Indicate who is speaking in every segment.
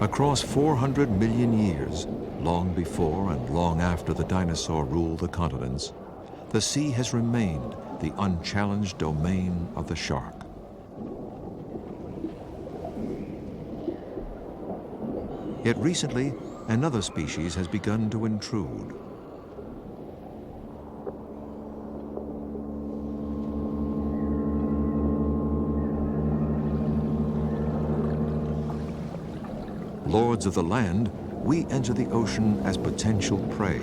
Speaker 1: Across 400 million years, long before and long after the dinosaur ruled the continents, the sea has remained the unchallenged domain of the shark. Yet recently, another species has begun to intrude. Lords of the land, we enter the ocean as potential prey.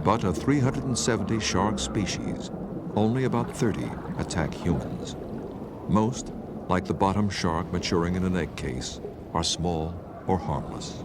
Speaker 1: But of 370 shark species, only about 30 attack humans. Most, like the bottom shark maturing in an egg case, are small or harmless.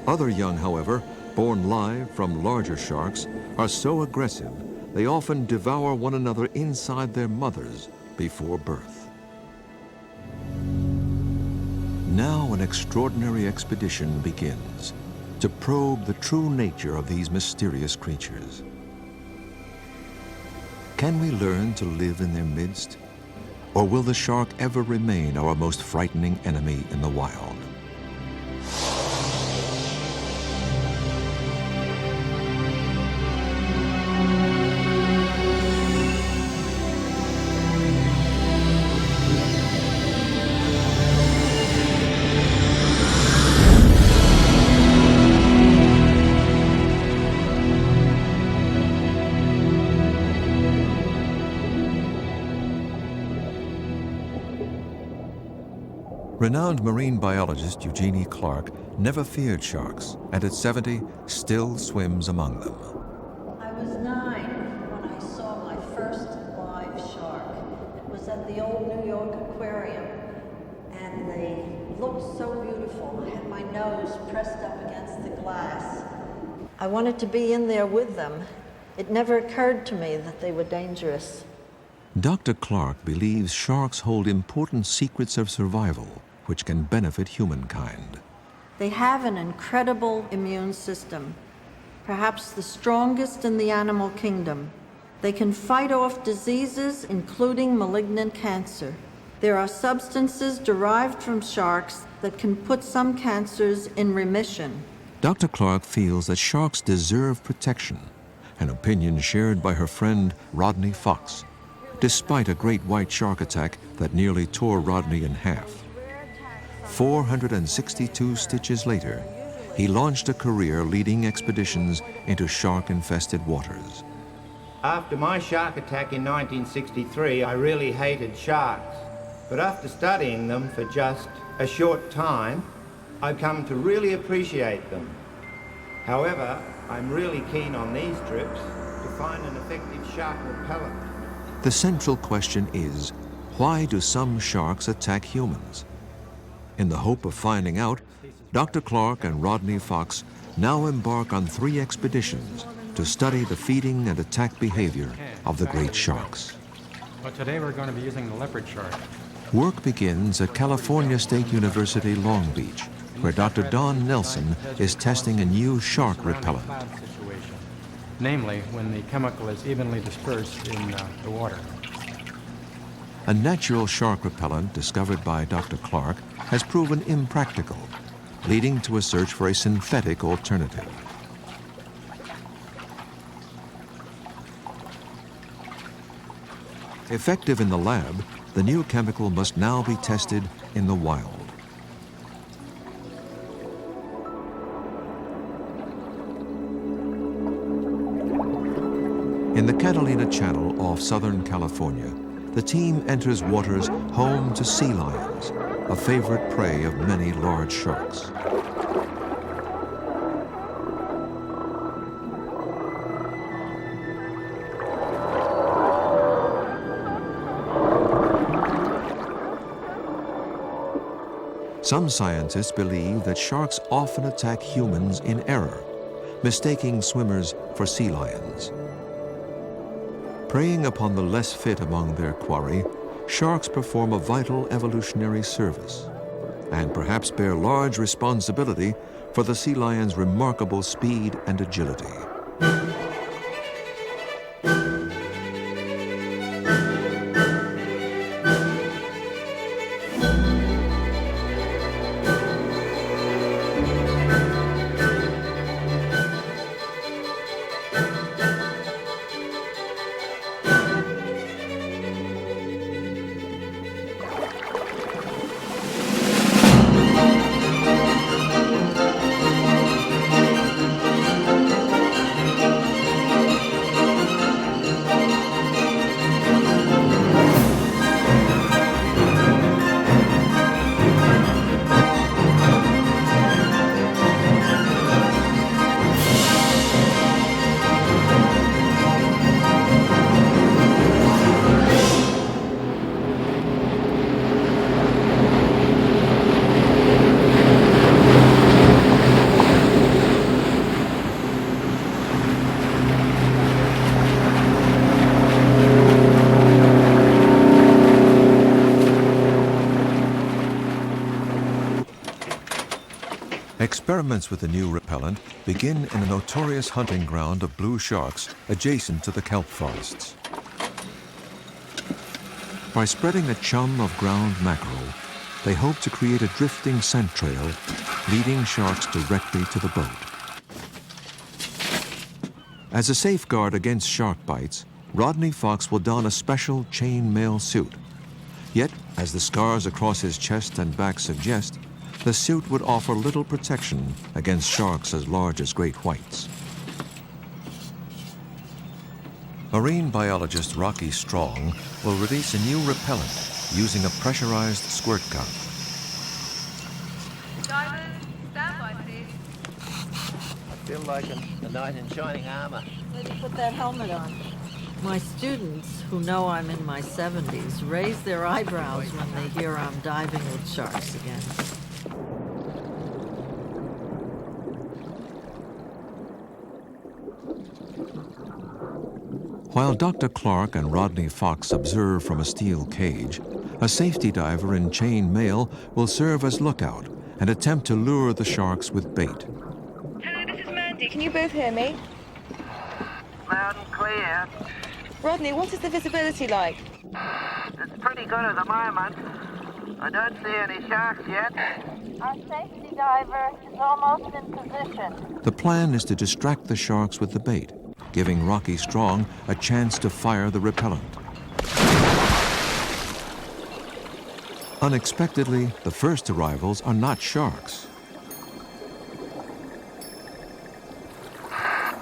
Speaker 1: Other young, however, born live from larger sharks, are so aggressive they often devour one another inside their mothers before birth. Now an extraordinary expedition begins to probe the true nature of these mysterious creatures. Can we learn to live in their midst? Or will the shark ever remain our most frightening enemy in the wild? Renowned marine biologist Eugenie never feared sharks, and at 70, still swims among them.
Speaker 2: I was 9 when I saw my first live shark. It was at the old New York Aquarium, and they looked so beautiful. I had my nose pressed up against the glass. I wanted to be in there with them. It never occurred to me that they were dangerous.
Speaker 1: Dr. Clark believes sharks hold important secrets of survival which can benefit humankind.
Speaker 2: They have an incredible immune system, perhaps the strongest in the animal kingdom. They can fight off diseases, including malignant cancer. There are substances derived from sharks that can put some cancers in remission.
Speaker 1: Dr. Clark feels that sharks deserve protection, an opinion shared by her friend Rodney Fox, despite a great white shark attack that nearly tore Rodney in half. 462 stitches later, he launched a career leading expeditions into shark-infested waters.
Speaker 3: After my shark attack in 1963, I really hated sharks. But after studying them for just a short time, I've come to really appreciate them. However, I'm really keen on these trips to find an effective shark repellent.
Speaker 1: The central question is, why do some sharks attack humans? In the hope of finding out, Dr. Clark and Rodney Fox now embark on 3 expeditions to study the feeding and attack behavior of the great sharks.
Speaker 4: But today we're going to be using the leopard shark.
Speaker 1: Work begins at California State University, Long Beach, where Dr. Don Nelson is testing a new shark repellent.
Speaker 4: Namely, when the chemical is evenly dispersed in the water.
Speaker 1: A natural shark repellent discovered by Dr. Clark has proven impractical, leading to a search for a synthetic alternative. Effective in the lab, the new chemical must now be tested in the wild. In the Catalina Channel off Southern California, the team enters waters home to sea lions, a favorite prey of many large sharks. Some scientists believe that sharks often attack humans in error, mistaking swimmers for sea lions. Preying upon the less fit among their quarry, sharks perform a vital evolutionary service and perhaps bear large responsibility for the sea lion's remarkable speed and agility. Experiments with the new repellent begin in a notorious hunting ground of blue sharks adjacent to the kelp forests. By spreading a chum of ground mackerel, they hope to create a drifting scent trail, leading sharks directly to the boat. As a safeguard against shark bites, Rodney Fox will don a special chain-mail suit. Yet, as the scars across his chest and back suggest, the suit would offer little protection against sharks as large as great whites. Marine biologist Rocky Strong will release a new repellent using a pressurized squirt gun.
Speaker 5: Divers, stand by, please.
Speaker 3: I feel like a knight in shining armor.
Speaker 2: Let me put that helmet on. My students, who know I'm in my 70s, raise their eyebrows when they hear I'm diving with sharks again.
Speaker 1: While Dr. Clark and Rodney Fox observe from a steel cage, a safety diver in chain mail will serve as lookout and attempt to lure the sharks with bait.
Speaker 5: Hello, this is Mandy. Can you both hear me?
Speaker 6: Loud and clear.
Speaker 5: Rodney, what is the visibility like?
Speaker 6: It's pretty good at the moment. I don't see any sharks yet.
Speaker 7: Our safety diver is almost in position.
Speaker 1: The plan is to distract the sharks with the bait, giving Rocky Strong a chance to fire the repellent. Unexpectedly, the first arrivals are not sharks.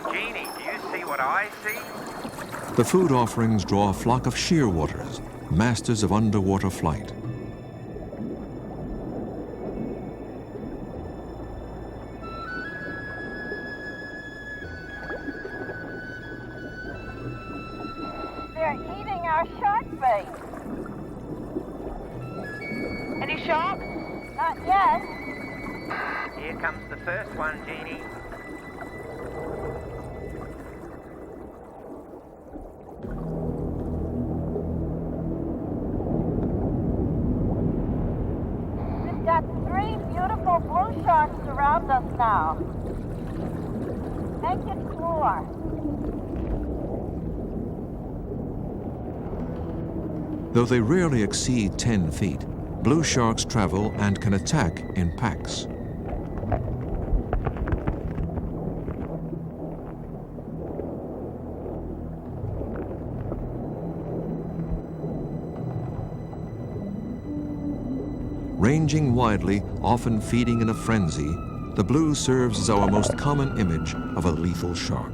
Speaker 6: Eugenie, do you see what I see?
Speaker 1: The food offerings draw a flock of shearwaters, masters of underwater flight.
Speaker 7: They're eating our shark bait.
Speaker 5: Any sharks?
Speaker 7: Not yet.
Speaker 6: Here comes the first one, Eugenie.
Speaker 7: We've got 3 beautiful blue sharks around us now. Make it more.
Speaker 1: Though they rarely exceed 10 feet, blue sharks travel and can attack in packs. Ranging widely, often feeding in a frenzy, the blue serves as our most common image of a lethal shark.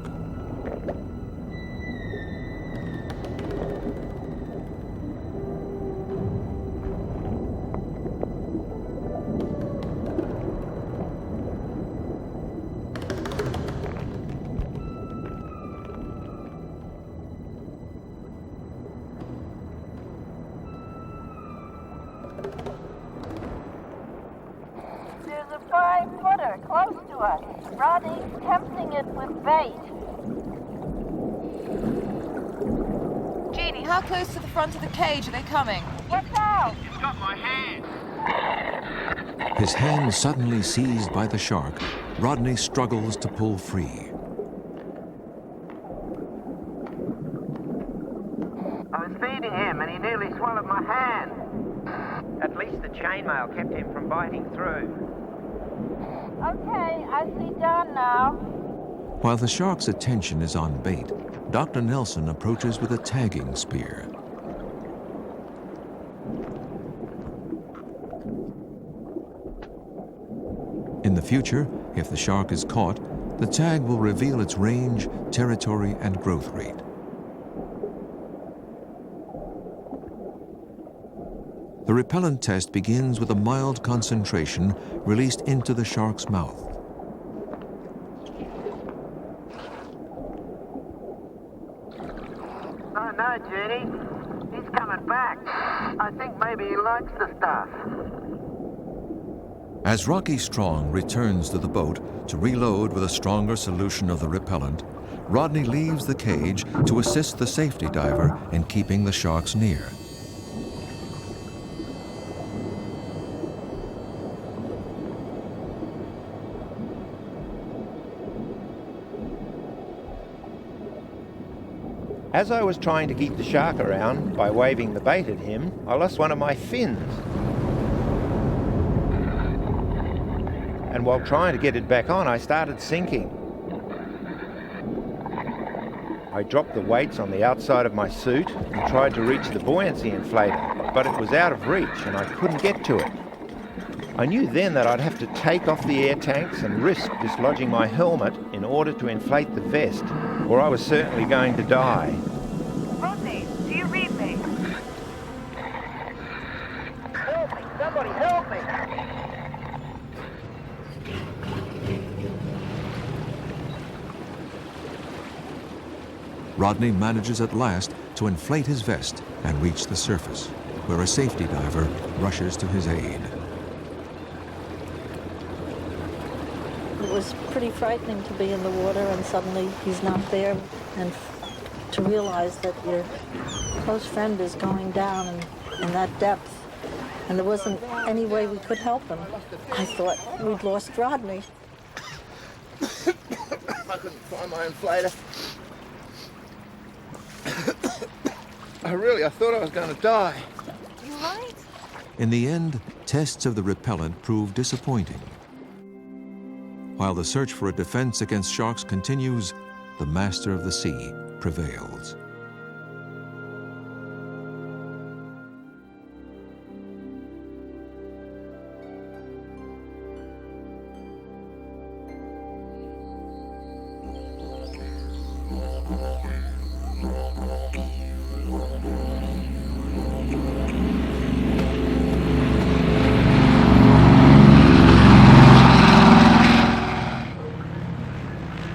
Speaker 7: There's a 5-footer close to us. Rodney's tempting it with bait.
Speaker 5: How close to the front of the cage are they coming?
Speaker 7: What's out?
Speaker 3: It's got my hand.
Speaker 1: His hand suddenly seized by the shark, Rodney struggles to pull free.
Speaker 6: I was feeding him and he nearly swallowed my hand.
Speaker 3: At least the chainmail kept him from biting through.
Speaker 7: Okay, I see Don now.
Speaker 1: While the shark's attention is on bait, Dr. Nelson approaches with a tagging spear. In the future, if the shark is caught, the tag will reveal its range, territory, and growth rate. The repellent test begins with a mild concentration released into the shark's mouth.
Speaker 6: Oh no, Eugenie. He's coming back. I think maybe he likes the stuff.
Speaker 1: As Rocky Strong returns to the boat to reload with a stronger solution of the repellent, Rodney leaves the cage to assist the safety diver in keeping the sharks near.
Speaker 3: As I was trying to keep the shark around by waving the bait at him, I lost one of my fins. And while trying to get it back on, I started sinking. I dropped the weights on the outside of my suit and tried to reach the buoyancy inflator, but it was out of reach and I couldn't get to it. I knew then that I'd have to take off the air tanks and risk dislodging my helmet in order to inflate the vest, or I was certainly going to die.
Speaker 5: Rodney, do you read me?
Speaker 6: Help me! Somebody help me!
Speaker 1: Rodney manages at last to inflate his vest and reach the surface, where a safety diver rushes to his aid.
Speaker 2: It was pretty frightening to be in the water and suddenly he's not there, and to realize that your close friend is going down in that depth and there wasn't any way we could help him. I thought we'd lost Rodney.
Speaker 3: I couldn't find my inflator. I thought I was going to die.
Speaker 5: You right?
Speaker 1: In the end, tests of the repellent proved disappointing. While the search for a defense against sharks continues, the master of the sea prevails.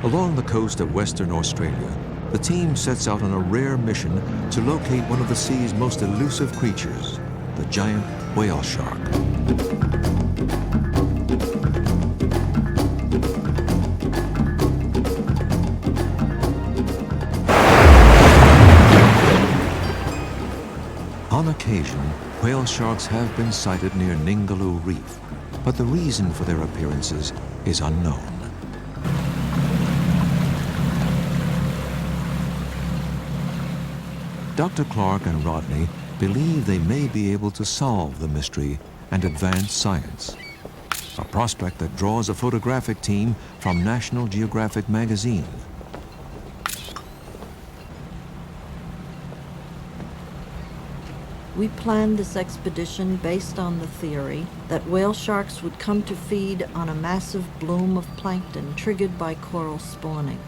Speaker 1: Along the coast of Western Australia, the team sets out on a rare mission to locate one of the sea's most elusive creatures, the giant whale shark. On occasion, whale sharks have been sighted near Ningaloo Reef, but the reason for their appearances is unknown. Dr. Clark and Rodney believe they may be able to solve the mystery and advance science, a prospect that draws a photographic team from National Geographic magazine.
Speaker 2: We planned this expedition based on the theory that whale sharks would come to feed on a massive bloom of plankton triggered by coral spawning.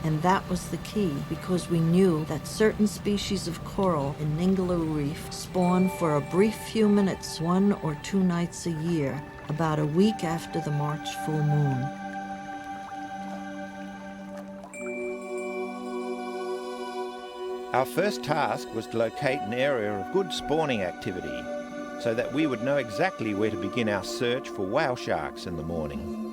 Speaker 2: And that was the key, because we knew that certain species of coral in Ningaloo Reef spawn for a brief few minutes 1 or 2 nights a year, about a week after the March full moon.
Speaker 3: Our first task was to locate an area of good spawning activity so that we would know exactly where to begin our search for whale sharks in the morning.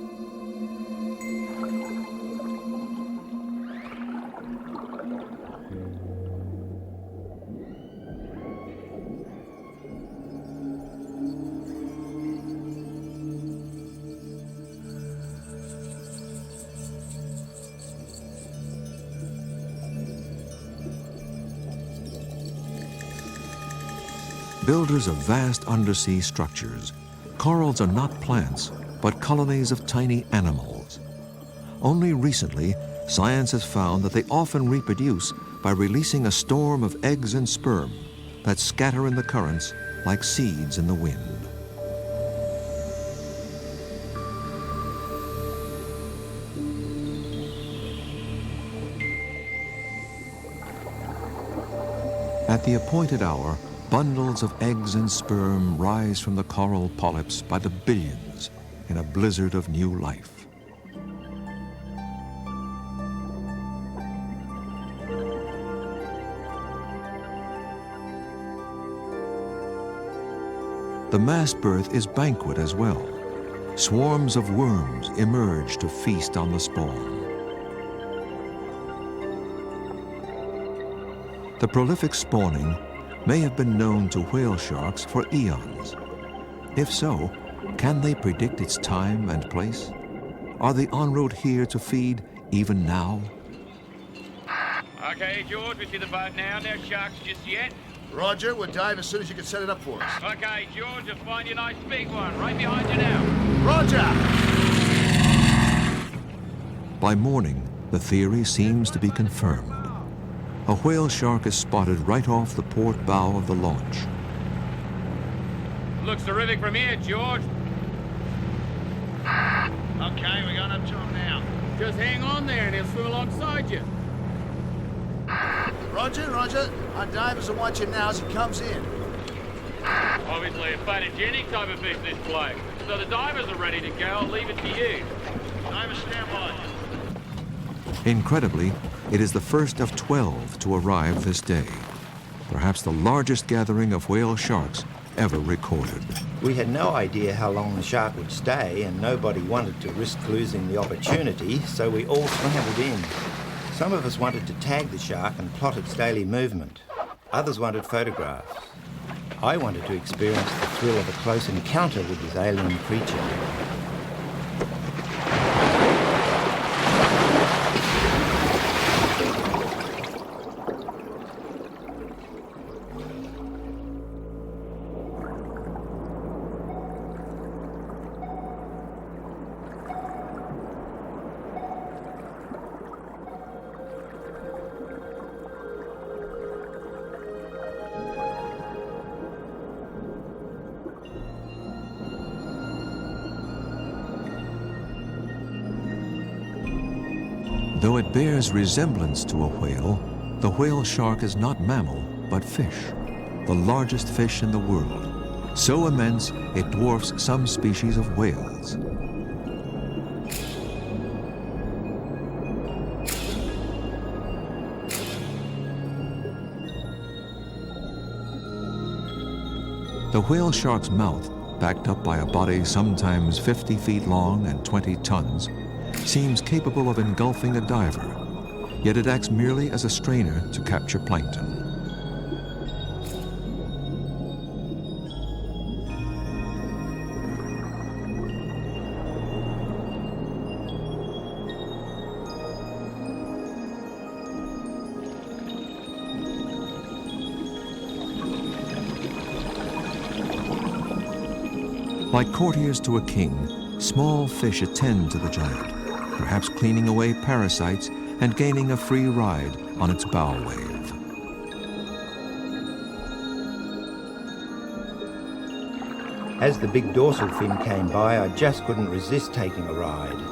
Speaker 1: Builders of vast undersea structures, corals are not plants, but colonies of tiny animals. Only recently, science has found that they often reproduce by releasing a storm of eggs and sperm that scatter in the currents like seeds in the wind. At the appointed hour, bundles of eggs and sperm rise from the coral polyps by the billions in a blizzard of new life. The mass birth is banquet as well. Swarms of worms emerge to feast on the spawn. The prolific spawning may have been known to whale sharks for eons. If so, can they predict its time and place? Are they en route here to feed even now?
Speaker 8: Okay, George, we see the boat now. No sharks just yet.
Speaker 9: Roger, we'll dive as soon as you can set it up for us.
Speaker 8: Okay, George, I'll find you a nice big one right behind you now.
Speaker 9: Roger!
Speaker 1: By morning, the theory seems to be confirmed. A whale shark is spotted right off the port bow of the launch.
Speaker 8: Looks terrific from here, George.
Speaker 9: Okay, we're going up to him now.
Speaker 8: Just hang on there and he'll swim alongside you.
Speaker 9: Roger, roger. Our divers are watching now as he comes in.
Speaker 8: Obviously a photogenic type of fish, this bloke. So the divers are ready to go. I'll leave it to you.
Speaker 9: Divers stand by.
Speaker 1: Incredibly, it is the first of 12 to arrive this day, perhaps the largest gathering of whale sharks ever recorded.
Speaker 3: We had no idea how long the shark would stay, and nobody wanted to risk losing the opportunity, so we all scrambled in. Some of us wanted to tag the shark and plot its daily movement. Others wanted photographs. I wanted to experience the thrill of a close encounter with this alien creature.
Speaker 1: Though it bears resemblance to a whale, the whale shark is not mammal, but fish, the largest fish in the world, so immense it dwarfs some species of whales. The whale shark's mouth, backed up by a body sometimes 50 feet long and 20 tons, seems capable of engulfing a diver, yet it acts merely as a strainer to capture plankton. Like courtiers to a king, small fish attend to the giant, perhaps cleaning away parasites and gaining a free ride on its bow wave.
Speaker 3: As the big dorsal fin came by, I just couldn't resist taking a ride.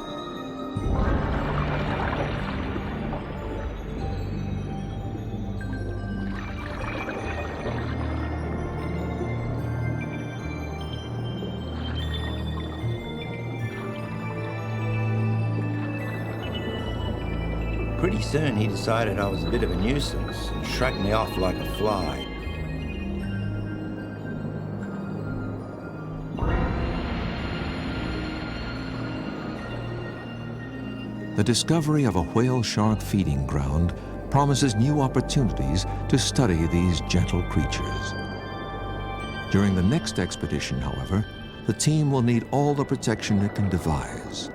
Speaker 3: Pretty soon he decided I was a bit of a nuisance and shrugged me off like a fly.
Speaker 1: The discovery of a whale shark feeding ground promises new opportunities to study these gentle creatures. During the next expedition, however, the team will need all the protection it can devise.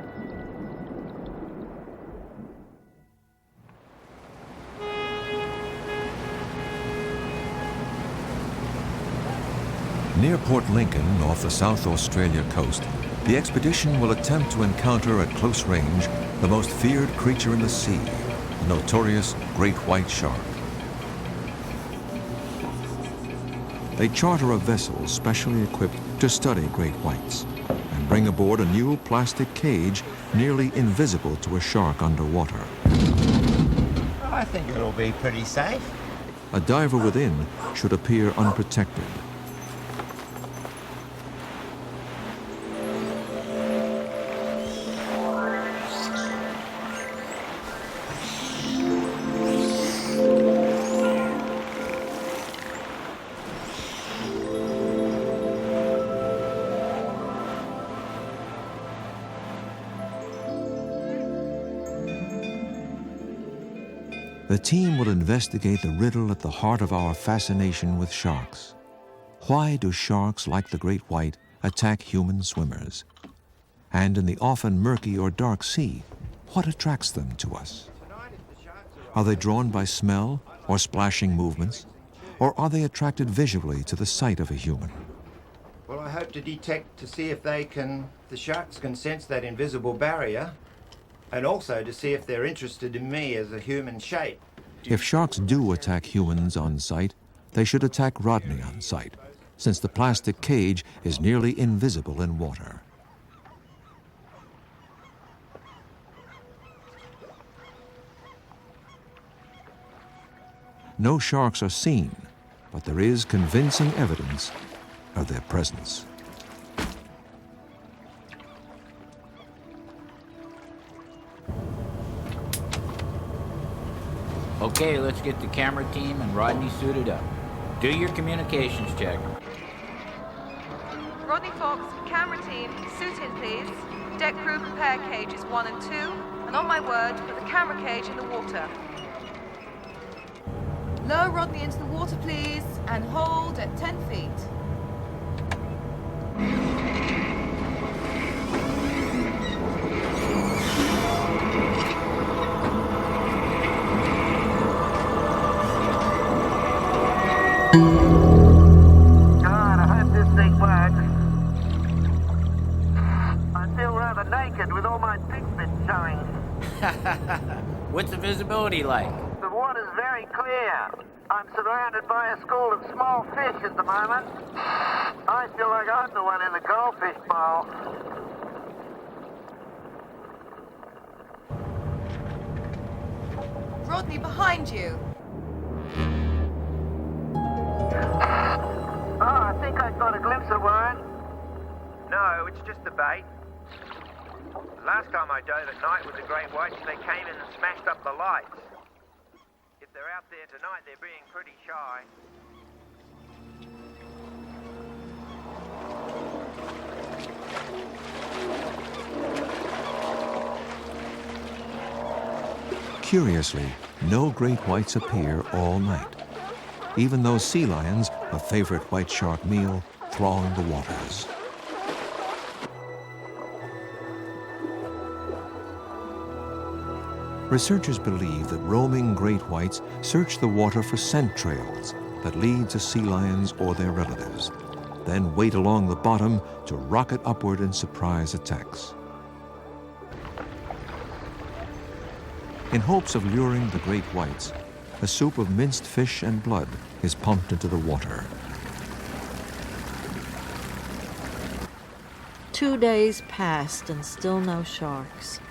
Speaker 1: Near Port Lincoln, off the South Australia coast, the expedition will attempt to encounter at close range the most feared creature in the sea, the notorious great white shark. They charter a vessel specially equipped to study great whites and bring aboard a new plastic cage nearly invisible to a shark underwater.
Speaker 3: I think it'll be pretty safe.
Speaker 1: A diver within should appear unprotected. The team will investigate the riddle at the heart of our fascination with sharks. Why do sharks, like the great white, attack human swimmers? And in the often murky or dark sea, what attracts them to us? Are they drawn by smell or splashing movements? Or are they attracted visually to the sight of a human?
Speaker 3: Well, I hope to detect to see if the sharks can sense that invisible barrier, and also to see if they're interested in me as a human shape.
Speaker 1: If sharks do attack humans on sight, they should attack Rodney on sight, since the plastic cage is nearly invisible in water. No sharks are seen, but there is convincing evidence of their presence.
Speaker 10: Okay, let's get the camera team and Rodney suited up. Do your communications check.
Speaker 5: Rodney Fox, camera team, suit in please. Deck crew prepare cages 1 and 2, and on my word, put the camera cage in the water. Lower Rodney into the water please, and hold at 10 feet.
Speaker 6: God, I hope this thing works. I feel rather naked with all my pigment showing.
Speaker 10: What's the visibility like?
Speaker 6: The water's very clear. I'm surrounded by a school of small fish at the moment. I feel like I'm the one in the goldfish bowl.
Speaker 5: Rodney, behind you.
Speaker 6: Oh, I think I got a glimpse of one.
Speaker 3: No, it's just the bait. Last time I dove at night with the great whites, they came in and smashed up the lights. If they're out there tonight, they're being pretty shy.
Speaker 1: Curiously, no great whites appear all night, even though sea lions, a favorite white shark meal, throng the waters. Researchers believe that roaming great whites search the water for scent trails that lead to sea lions or their relatives, then wait along the bottom to rocket upward in surprise attacks. In hopes of luring the great whites, a soup of minced fish and blood is pumped into the water.
Speaker 2: 2 days passed and still no sharks.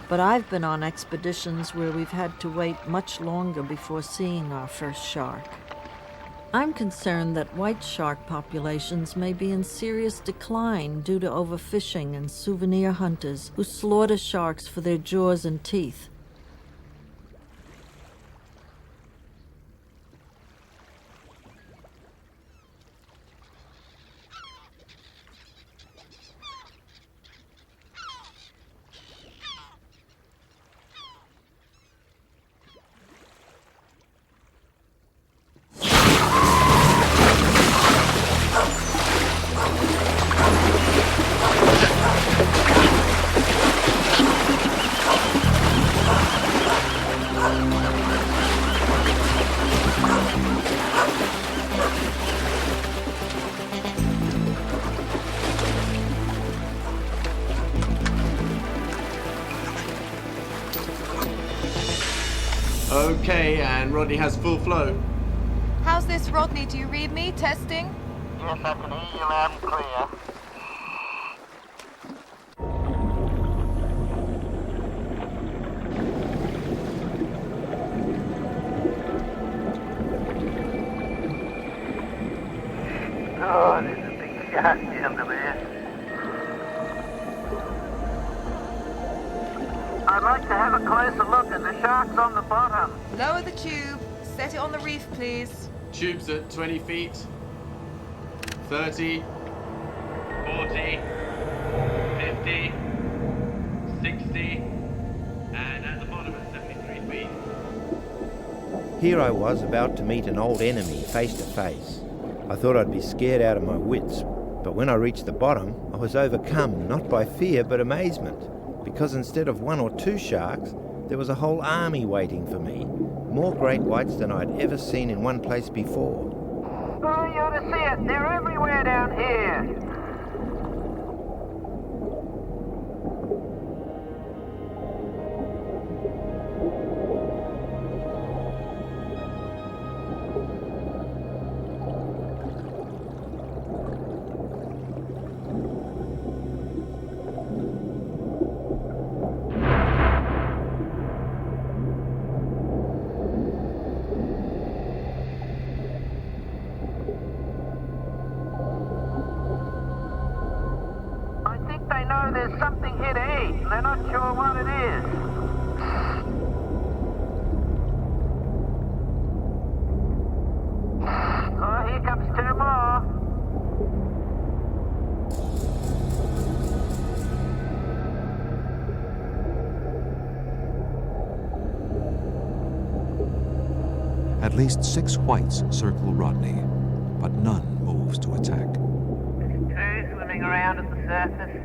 Speaker 2: But I've been on expeditions where we've had to wait much longer before seeing our first shark. I'm concerned that white shark populations may be in serious decline due to overfishing and souvenir hunters who slaughter sharks for their jaws and teeth.
Speaker 11: Okay, and Rodney has full flow.
Speaker 5: How's this, Rodney? Do you read me? Testing?
Speaker 6: Yes, I can hear you loud and clear. Oh, there's a big shark down there. I'd like to have a closer look at the sharks on the bottom.
Speaker 5: Lower the tube. Set it on the reef, please.
Speaker 11: Tube's at 20 feet. 30.
Speaker 8: 40, 50, 60, and at the bottom at 73 feet.
Speaker 3: Here I was about to meet an old enemy face to face. I thought I'd be scared out of my wits, but when I reached the bottom, I was overcome not by fear but amazement, because instead of 1 or 2 sharks, there was a whole army waiting for me. More great whites than I'd ever seen in one place before.
Speaker 6: Oh, you ought to see it. They're everywhere down here. There's something here to eat, and they're not sure what it is. Oh, here comes 2 more.
Speaker 1: At least 6 whites circle Rodney, but none moves to attack.
Speaker 6: There's 2 swimming around at the surface.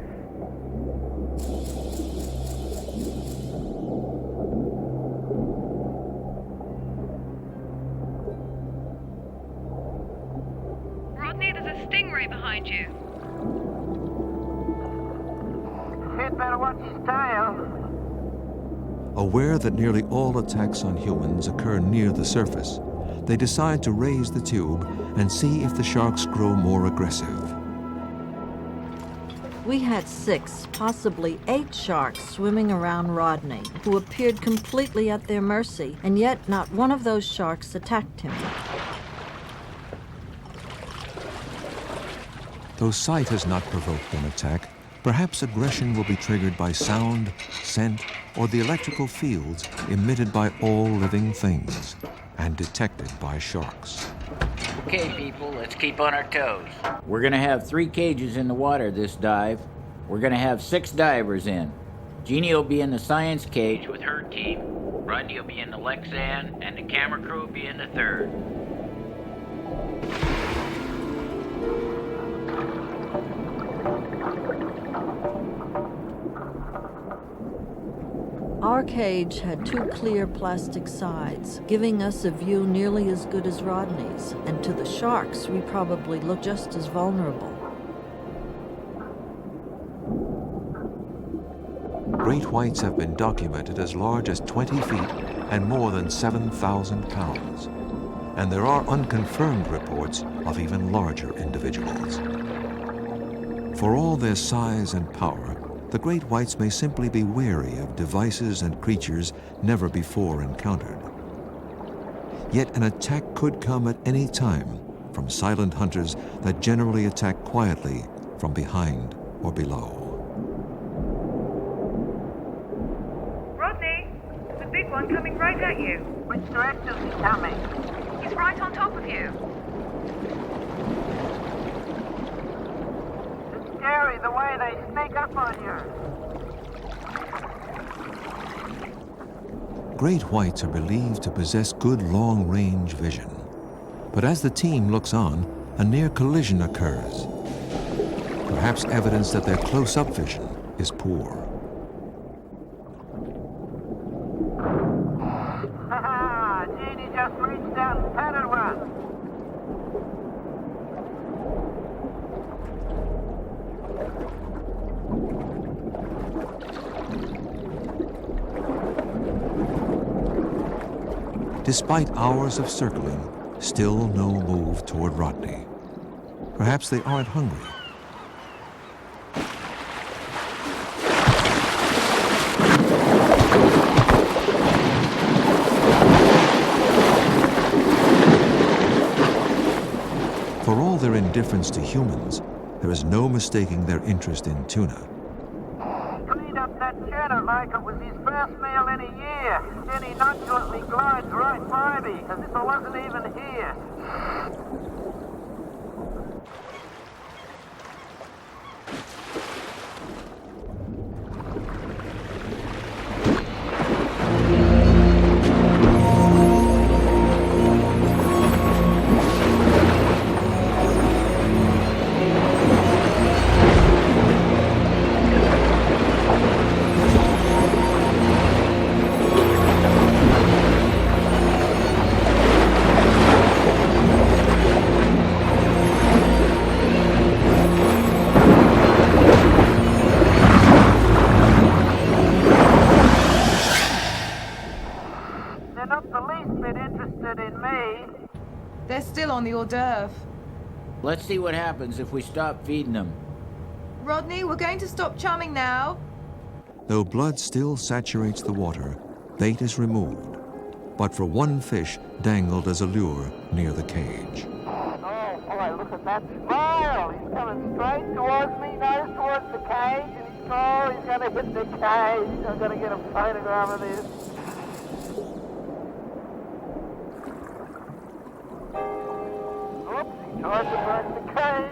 Speaker 5: Rodney, there's a stingray behind you.
Speaker 6: He'd better watch his tail.
Speaker 1: Aware that nearly all attacks on humans occur near the surface, they decide to raise the tube and see if the sharks grow more aggressive.
Speaker 2: We had 6, possibly 8 sharks swimming around Rodney, who appeared completely at their mercy, and yet not one of those sharks attacked him.
Speaker 1: Though sight has not provoked an attack, perhaps aggression will be triggered by sound, scent, or the electrical fields emitted by all living things and detected by sharks.
Speaker 10: Okay, people, let's keep on our toes. We're gonna have 3 cages in the water this dive. We're gonna have 6 divers in. Eugenie will be in the science cage with her team. Rodney will be in the Lexan, and the camera crew will be in the 3rd.
Speaker 2: Our cage had 2 clear plastic sides, giving us a view nearly as good as Rodney's, and to the sharks, we probably looked just as vulnerable.
Speaker 1: Great whites have been documented as large as 20 feet and more than 7,000 pounds. And there are unconfirmed reports of even larger individuals. For all their size and power, the great whites may simply be wary of devices and creatures never before encountered. Yet an attack could come at any time from silent hunters that generally attack quietly from behind or below.
Speaker 5: Rodney, there's a big one coming right at you.
Speaker 6: Which direction is he coming?
Speaker 5: He's right on top of you.
Speaker 6: It's scary the way they sneak up on you.
Speaker 1: Great whites are believed to possess good long-range vision. But as the team looks on, a near collision occurs. Perhaps evidence that their close-up vision is poor.
Speaker 6: Ha! Eugenie just reached out and patted one.
Speaker 1: Despite hours of circling, still no move toward Rodney. Perhaps they aren't hungry. For all their indifference to humans, there is no mistaking their interest in tuna.
Speaker 6: Cleaned up that cheddar like it was his first meal in a year. Then he nonchalantly glides right by me, as if I wasn't even here.
Speaker 5: They're still on the hors d'oeuvre.
Speaker 10: Let's see what happens if we stop feeding them.
Speaker 5: Rodney, we're going to stop chumming now.
Speaker 1: Though blood still saturates the water, bait is removed, but for one fish dangled as a lure near the cage.
Speaker 6: Oh boy, look at that smile! He's coming straight towards me, nose towards the cage, and he's gonna hit the cage. I'm gonna get a photograph of this. Tries to break the cage.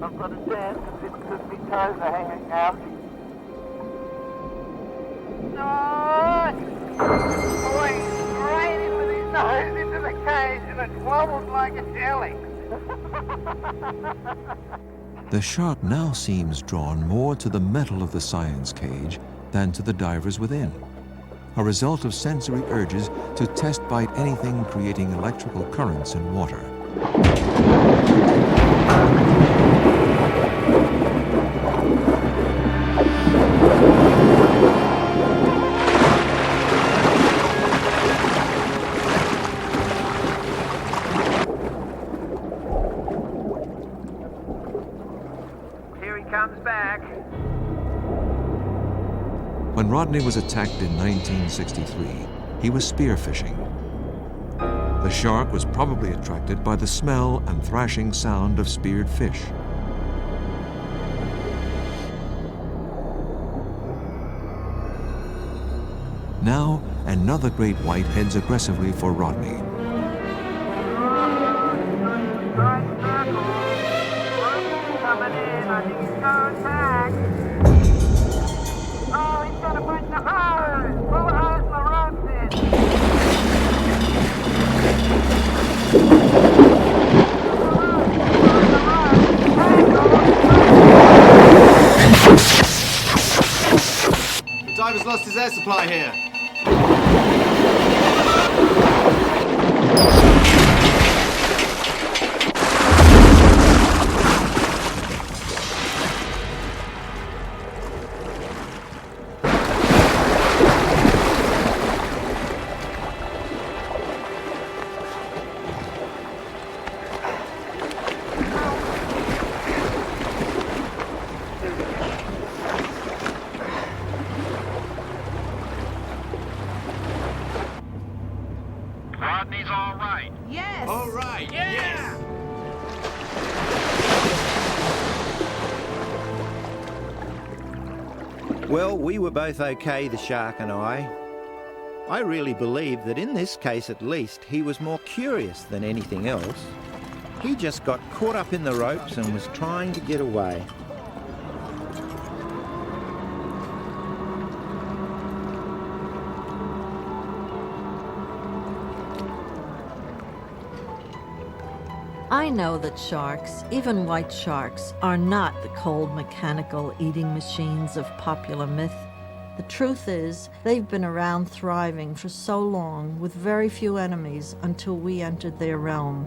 Speaker 6: I've got a dance because my toes are hanging out. No! Boy, straight in with his nose into the cage and it wobbles like a jelly.
Speaker 1: The shark now seems drawn more to the metal of the science cage than to the divers within, a result of sensory urges to test bite anything creating electrical currents in water.
Speaker 6: Here he comes back.
Speaker 1: When Rodney was attacked in 1963, he was spearfishing. The shark was probably attracted by the smell and thrashing sound of speared fish. Now, another great white heads aggressively for Rodney.
Speaker 6: Coming in, I think he's going to attack. Oh, he's got a bunch of hose. Pull the hose and the ropes in.
Speaker 11: The diver's lost his air supply here.
Speaker 6: Rodney's all right.
Speaker 5: Yes.
Speaker 11: All right, yes.
Speaker 3: Well, we were both okay, the shark and I. I really believe that in this case at least, he was more curious than anything else. He just got caught up in the ropes and was trying to get away.
Speaker 2: I know that sharks, even white sharks, are not the cold mechanical eating machines of popular myth. The truth is, they've been around thriving for so long with very few enemies until we entered their realm.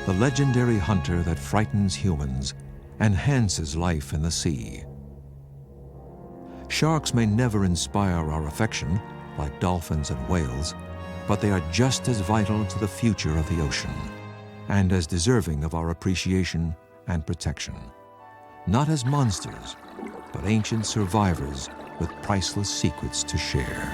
Speaker 1: The legendary hunter that frightens humans enhances life in the sea. Sharks may never inspire our affection, like dolphins and whales, but they are just as vital to the future of the ocean, and as deserving of our appreciation and protection. Not as monsters, but ancient survivors with priceless secrets to share.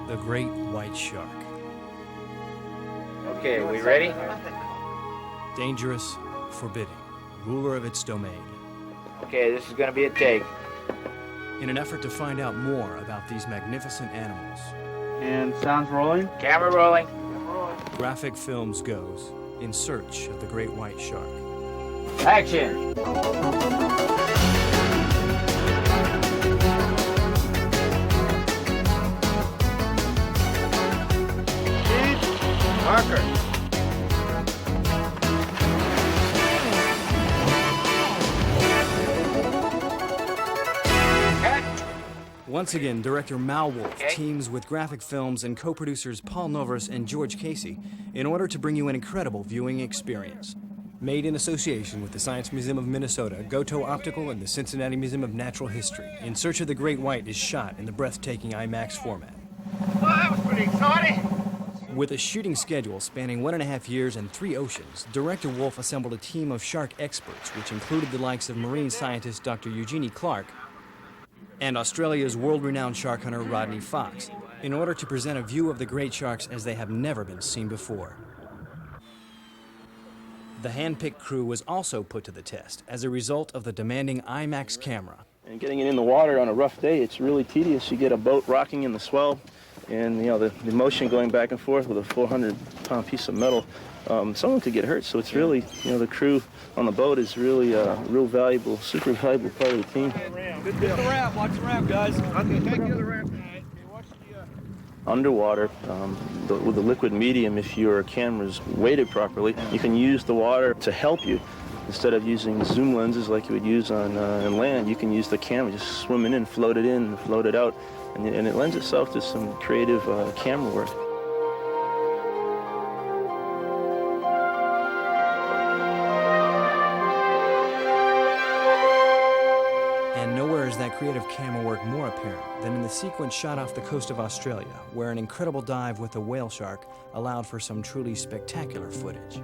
Speaker 12: The great white shark.
Speaker 10: Okay, we ready?
Speaker 12: Dangerous, forbidding, ruler of its domain.
Speaker 10: Okay, this is gonna be a take.
Speaker 12: In an effort to find out more about these magnificent animals,
Speaker 13: and sounds rolling.
Speaker 10: Camera rolling.
Speaker 12: Graphic Films goes in search of the great white shark.
Speaker 10: Action!
Speaker 3: Marker.
Speaker 12: Once again, director Mal Wolf teams with Graphic Films and co-producers Paul Novers and George Casey in order to bring you an incredible viewing experience. Made in association with the Science Museum of Minnesota, Goto Optical, and the Cincinnati Museum of Natural History, In Search of the Great White is shot in the breathtaking IMAX format.
Speaker 9: Well, that was pretty exciting.
Speaker 12: With a shooting schedule spanning 1.5 years and 3 oceans, director Wolf assembled a team of shark experts, which included the likes of marine scientist Dr. Eugenie Clark and Australia's world-renowned shark hunter Rodney Fox, in order to present a view of the great sharks as they have never been seen before. The hand-picked crew was also put to the test as a result of the demanding IMAX camera.
Speaker 13: And getting it in the water on a rough day, it's really tedious. You get a boat rocking in the swell, and the motion going back and forth with a 400-pound piece of metal. Someone could get hurt, so it's really, the crew on the boat is really a real valuable, super valuable part of the team.
Speaker 9: Good deal. Watch the ramp. Watch the ramp, guys. Okay, take you to the ramp.
Speaker 13: Underwater, with the liquid medium, if your camera's weighted properly, you can use the water to help you. Instead of using zoom lenses like you would use on land, you can use the camera, just swimming in, float it in, and float it out. And it lends itself to some creative camera work.
Speaker 12: And nowhere is that creative camera work more apparent than in the sequence shot off the coast of Australia, where an incredible dive with a whale shark allowed for some truly spectacular footage.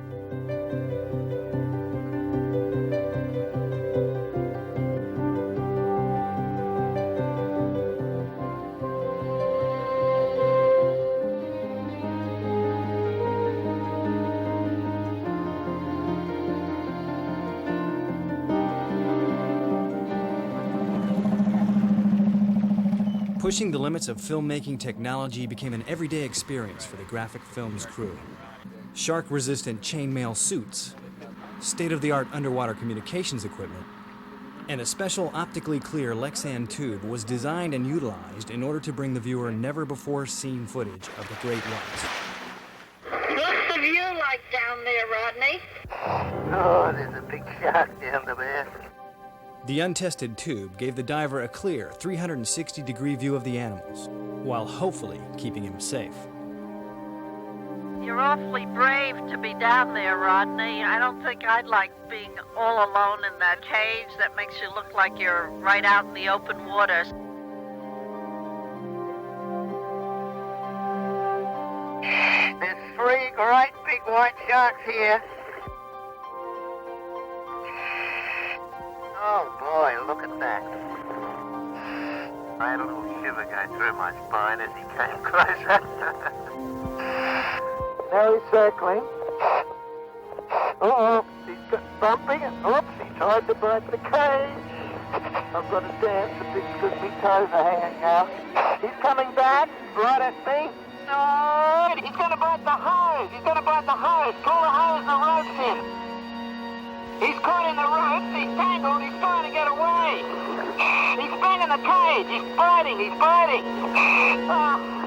Speaker 12: Pushing the limits of filmmaking technology became an everyday experience for the Graphic Films crew. shark-resistant chainmail suits, state-of-the-art underwater communications equipment, and a special optically clear Lexan tube was designed and utilized in order to bring the viewer never-before-seen footage of the great whites.
Speaker 7: What's the view like down there, Rodney?
Speaker 6: Oh, there's a big shark down there.
Speaker 12: The untested tube gave the diver a clear 360-degree view of the animals, while hopefully keeping him safe.
Speaker 7: You're awfully brave to be down there, Rodney. I don't think I'd like being all alone in that cage that makes you look like you're right out in the open waters.
Speaker 6: There's 3 great big white sharks here. Oh boy, look at that. I had a little shiver going through my spine as he came closer. Now he's circling. Uh-oh, he's got bumping. Oops, he tried to bite the cage. I've got to dance a bit because my toes are hanging out. He's coming back, right at me. No, he's going to bite the hose. He's going to bite the hose. Pull the hose, the rope's in. He's caught in the ropes. He's tangled. He's trying to get away. He's banging the cage. He's biting. He's biting. Oh.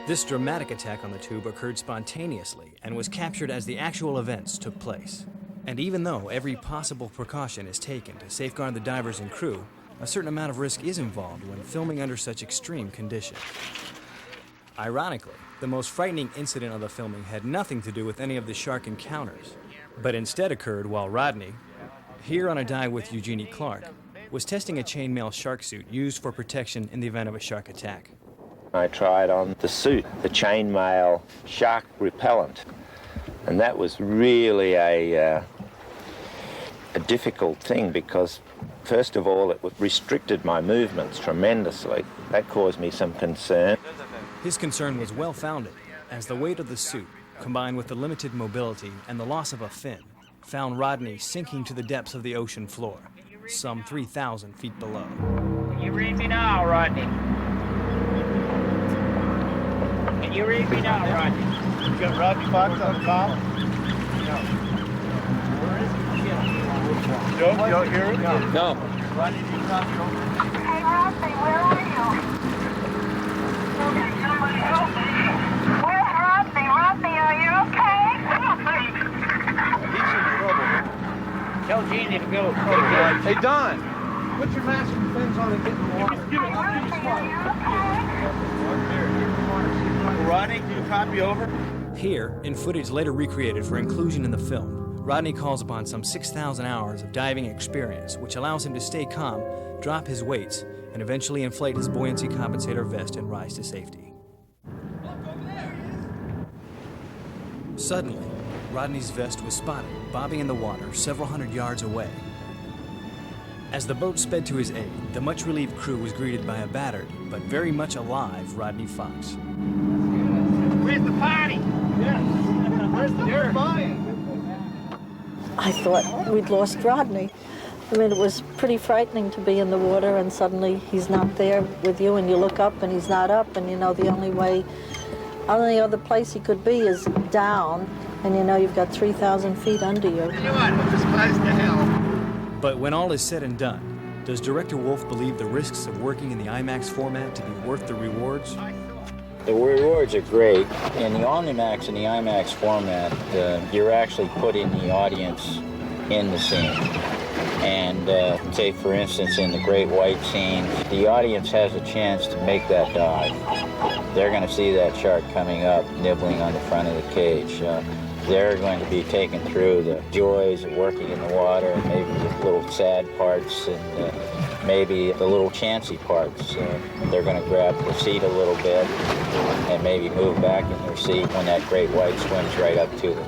Speaker 12: This dramatic attack on the tube occurred spontaneously and was captured as the actual events took place. And even though every possible precaution is taken to safeguard the divers and crew, a certain amount of risk is involved when filming under such extreme conditions. Ironically, the most frightening incident of the filming had nothing to do with any of the shark encounters, but instead occurred while Rodney, here on a dive with Eugenie Clark, was testing a chainmail shark suit used for protection in the event of a shark attack.
Speaker 14: I tried on the suit, the chainmail shark repellent, and that was really a difficult thing because, first of all, it restricted my movements tremendously. That caused me some concern.
Speaker 12: His concern was well-founded, as the weight of the suit, combined with the limited mobility and the loss of a fin, found Rodney sinking to the depths of the ocean floor, some 3,000 feet below.
Speaker 10: Can you read me now, Rodney? Can you read me now, Rodney?
Speaker 11: You got Rodney Fox on the call? No. You don't hear it?
Speaker 10: No.
Speaker 11: Rodney, do you copy over?
Speaker 7: Hey, Rodney, where are you? Somebody help me. Where's Rodney? Rodney, are you okay?
Speaker 11: He's in trouble.
Speaker 10: Tell Jeannie to go.
Speaker 11: Hey, Don, put your mask and fins on and get in the water. Give it. Rodney, do you copy over?
Speaker 12: Here, in footage later recreated for inclusion in the film, Rodney calls upon some 6,000 hours of diving experience, which allows him to stay calm, drop his weights, and eventually inflate his buoyancy compensator vest and rise to safety. Suddenly, Rodney's vest was spotted, bobbing in the water several hundred yards away. As the boat sped to his aid, the much-relieved crew was greeted by a battered, but very much alive Rodney Fox.
Speaker 6: Where's the party?
Speaker 11: Yes. Where's the party?
Speaker 2: I thought we'd lost Rodney. I mean, it was pretty frightening to be in the water and suddenly he's not there with you and you look up and he's not up and you know the only other place he could be is down and you know you've got 3,000 feet under you.
Speaker 6: You know what? We're just close to hell.
Speaker 12: But when all is said and done, does Director Wolf believe the risks of working in the IMAX format to be worth the rewards?
Speaker 10: The rewards are great. In the IMAX and the IMAX format, you're actually putting the audience in the scene. And say, for instance, in the great white scene, the audience has a chance to make that dive. They're going to see that shark coming up, nibbling on the front of the cage. They're going to be taken through the joys of working in the water, and maybe the little sad parts, and maybe the little chancy parts. They're going to grab the seat a little bit, and maybe move back in their seat when that great white swims right up to them.